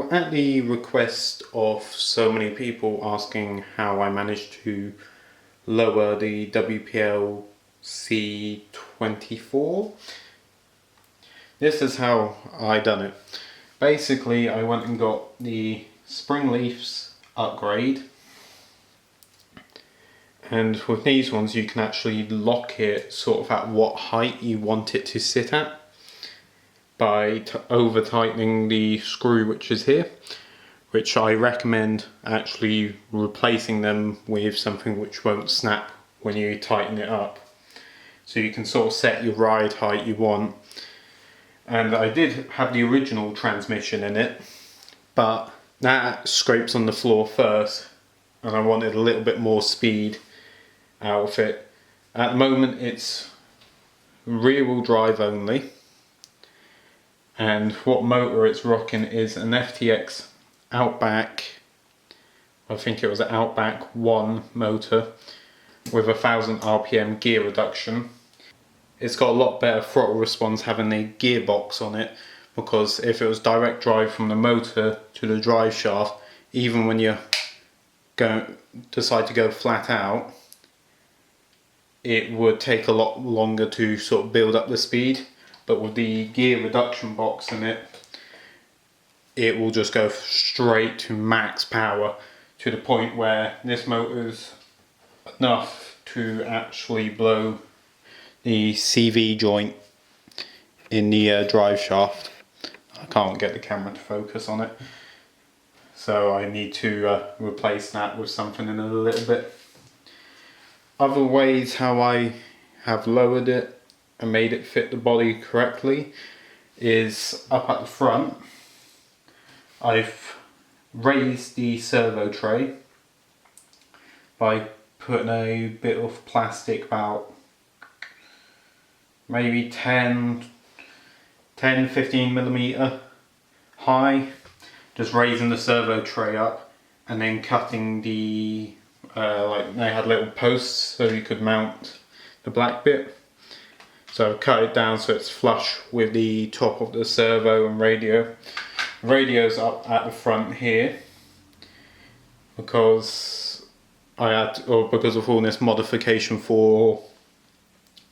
So at the request of so many people asking how I managed to lower the WPL C24, this is how I done it. Basically, I went and got the spring leaves upgrade, and with these ones you can actually lock it sort of at what height you want it to sit at by over tightening the screw which is here, which I recommend actually replacing them with something which won't snap when you tighten it up. So you can sort of set your ride height you want. And I did have the original transmission in it, but that scrapes on the floor first, and I wanted a little bit more speed out of it. At the moment it's rear wheel drive only, and what motor it's rocking is an FTX Outback, I think it was an Outback 1 motor with 1000 RPM gear reduction. It's got a lot better throttle response having a gearbox on it, because if it was direct drive from the motor to the drive shaft, even when you decide to go flat out, it would take a lot longer to sort of build up the speed. But with the gear reduction box in it, it will just go straight to max power, to the point where this motor's enough to actually blow the CV joint in the drive shaft. I can't get the camera to focus on it, so I need to replace that with something in a little bit. Other ways how I have lowered it and made it fit the body correctly is up at the front. I've raised the servo tray by putting a bit of plastic about maybe 10-15 millimeter high, just raising the servo tray up and then cutting the like they had little posts so you could mount the black bit. So I've cut it down so it's flush with the top of the servo and radio. Radio's up at the front here because because of all this modification for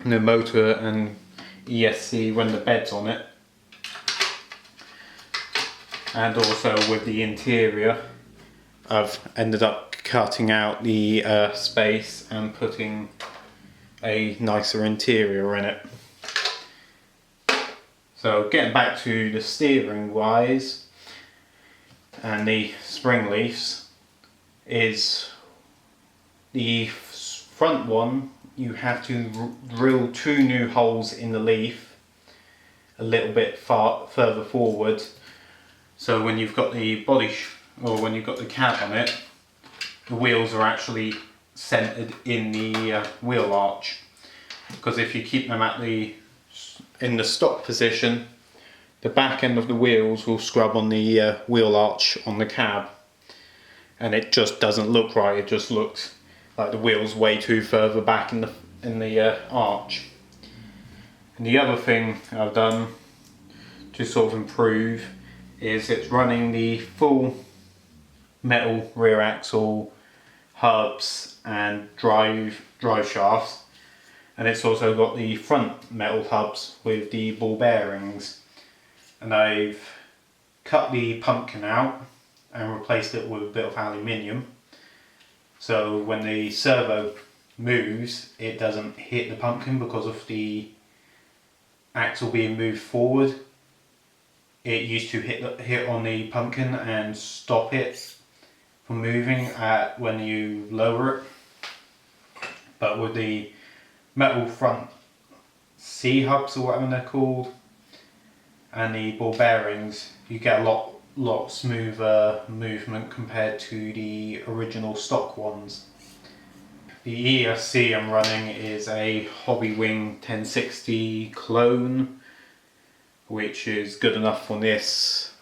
the motor and ESC when the bed's on it, and also with the interior I've ended up cutting out the space and putting a nicer interior in it. So getting back to the steering wise and the spring leaves, is the front one you have to drill 2 new holes in the leaf a little bit further forward, so when you've got the body when you've got the cab on it, the wheels are actually centered in the wheel arch, because if you keep them in the stock position, the back end of the wheels will scrub on the wheel arch on the cab, and it just doesn't look right. It just looks like the wheel's way too further back in the arch. And the other thing I've done to sort of improve is it's running the full metal rear axle, hubs and drive shafts, and it's also got the front metal hubs with the ball bearings. And I've cut the pumpkin out and replaced it with a bit of aluminium, so when the servo moves it doesn't hit the pumpkin because of the axle being moved forward. It used to hit on the pumpkin and stop it from moving when you lower it, but with the metal front C-hubs or whatever they're called and the ball bearings, you get a lot smoother movement compared to the original stock ones. The ESC I'm running is a Hobbywing 1060 clone, which is good enough for this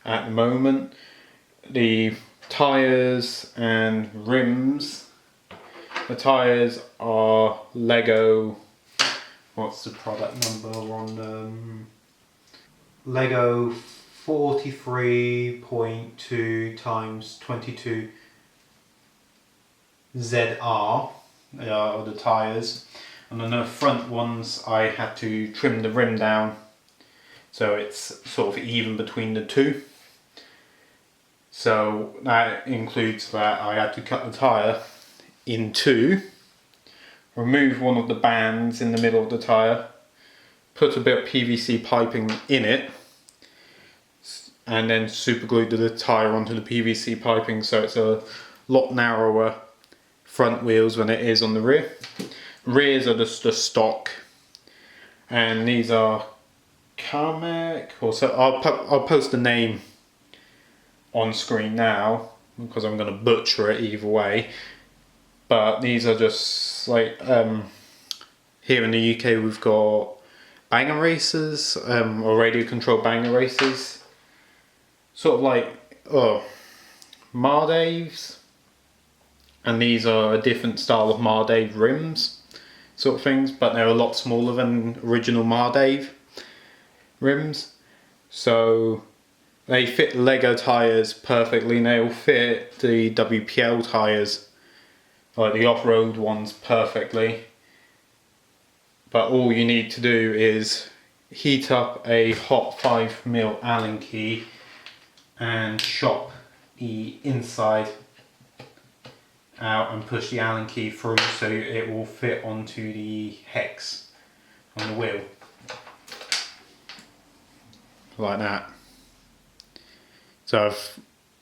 at the moment. The tyres and rims, the tyres are Lego, what's the product number on Lego 43.2 times 22 ZR are the tyres, and on the front ones I had to trim the rim down so it's sort of even between the two. So that includes that I had to cut the tyre in two, remove one of the bands in the middle of the tyre, put a bit of PVC piping in it, and then super glued the tyre onto the PVC piping so it's a lot narrower front wheels than it is on the rear. Rears are just the stock, and these are Carmack, or so I'll post the name on screen now because I'm going to butcher it either way. But these are just like here in the UK we've got banger racers, or radio controlled banger racers, sort of like Mardaves, and these are a different style of Mardave rims sort of things, but they're a lot smaller than original Mardave rims, so they fit Lego tyres perfectly, and they'll fit the WPL tyres, like the off-road ones, perfectly. But all you need to do is heat up a hot 5mm Allen key and chop the inside out and push the Allen key through so it will fit onto the hex on the wheel. Like that. So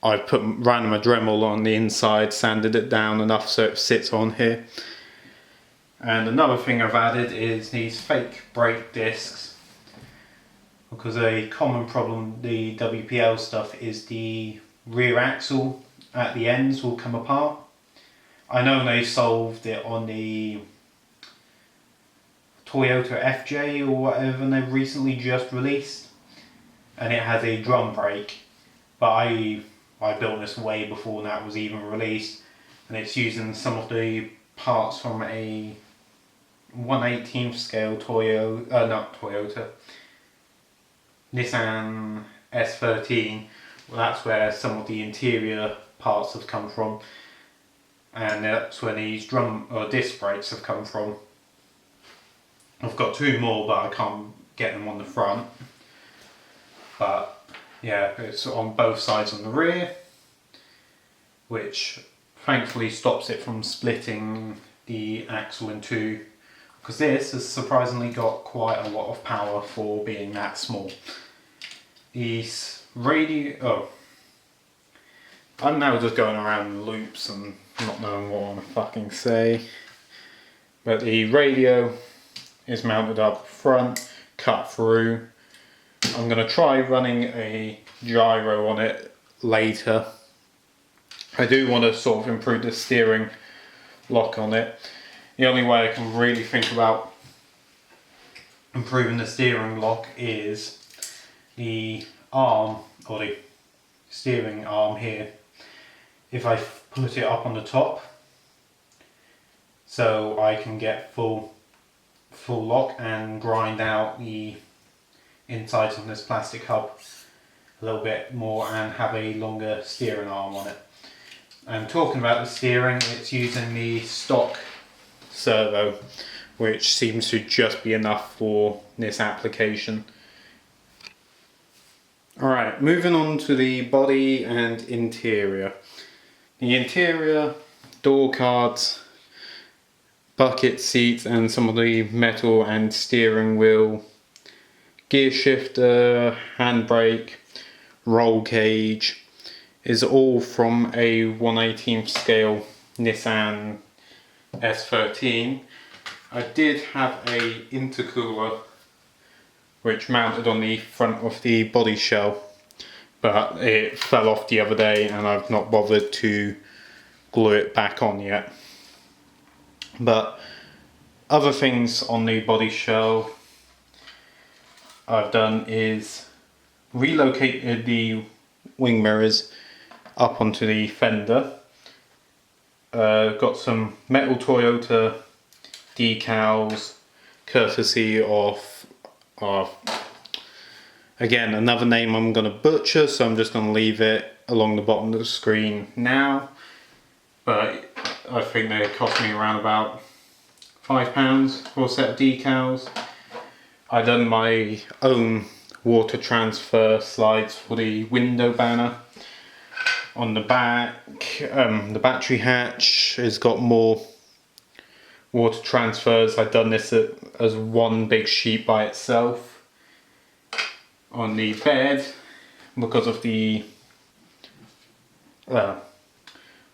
I've put random a Dremel on the inside, sanded it down enough so it sits on here. And another thing I've added is these fake brake discs, because a common problem the WPL stuff is the rear axle at the ends will come apart. I know they solved it on the Toyota FJ or whatever they've recently just released, and it has a drum brake, but I built this way before that was even released, and it's using some of the parts from a 1/18 scale Nissan S13. Well, that's where some of the interior parts have come from, and that's where these drum or disc brakes have come from. I've got two more, but I can't get them on the front. But yeah, it's on both sides on the rear, which thankfully stops it from splitting the axle in two, because this has surprisingly got quite a lot of power for being that small. These I'm now just going around in loops and not knowing what I want to fucking say. But the radio is mounted up front, cut through. I'm going to try running a gyro on it later. I do want to sort of improve the steering lock on it. The only way I can really think about improving the steering lock is the arm, or the steering arm here. If I put it up on the top, so I can get full lock and grind out the insides on this plastic hub a little bit more and have a longer steering arm on it. And talking about the steering, it's using the stock servo, which seems to just be enough for this application. Alright, moving on to the body and interior. The interior, door cards, bucket seats, and some of the metal and steering wheel, gear shifter, handbrake, roll cage is all from a 1/18 scale Nissan S13. I did have a intercooler which mounted on the front of the body shell, but it fell off the other day and I've not bothered to glue it back on yet. But other things on the body shell I've done is relocated the wing mirrors up onto the fender. Got some metal Toyota decals courtesy of Again, another name I'm going to butcher, so I'm just going to leave it along the bottom of the screen now. But I think they cost me around about £5 for a set of decals. I done my own water transfer slides for the window banner. On the back, the battery hatch has got more water transfers. I've done this as one big sheet by itself. On the bed, because of the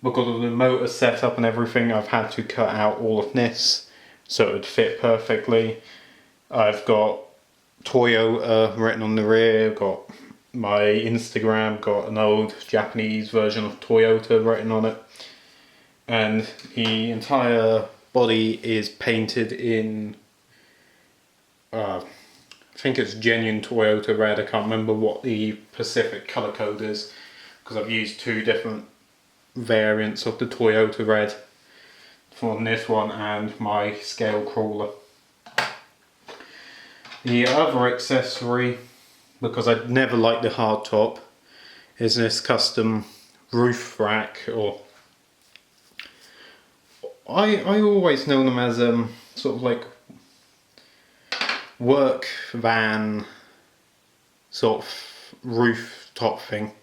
motor setup and everything, I've had to cut out all of this so it would fit perfectly. I've got Toyota written on the rear, got my Instagram, got an old Japanese version of Toyota written on it, and the entire body is painted in I think it's genuine Toyota red. I can't remember what the Pacific colour code is because I've used two different variants of the Toyota red for this one and my scale crawler. The other accessory, because I never liked the hard top, is this custom roof rack, or I always know them as sort of like work van sort of roof top thing.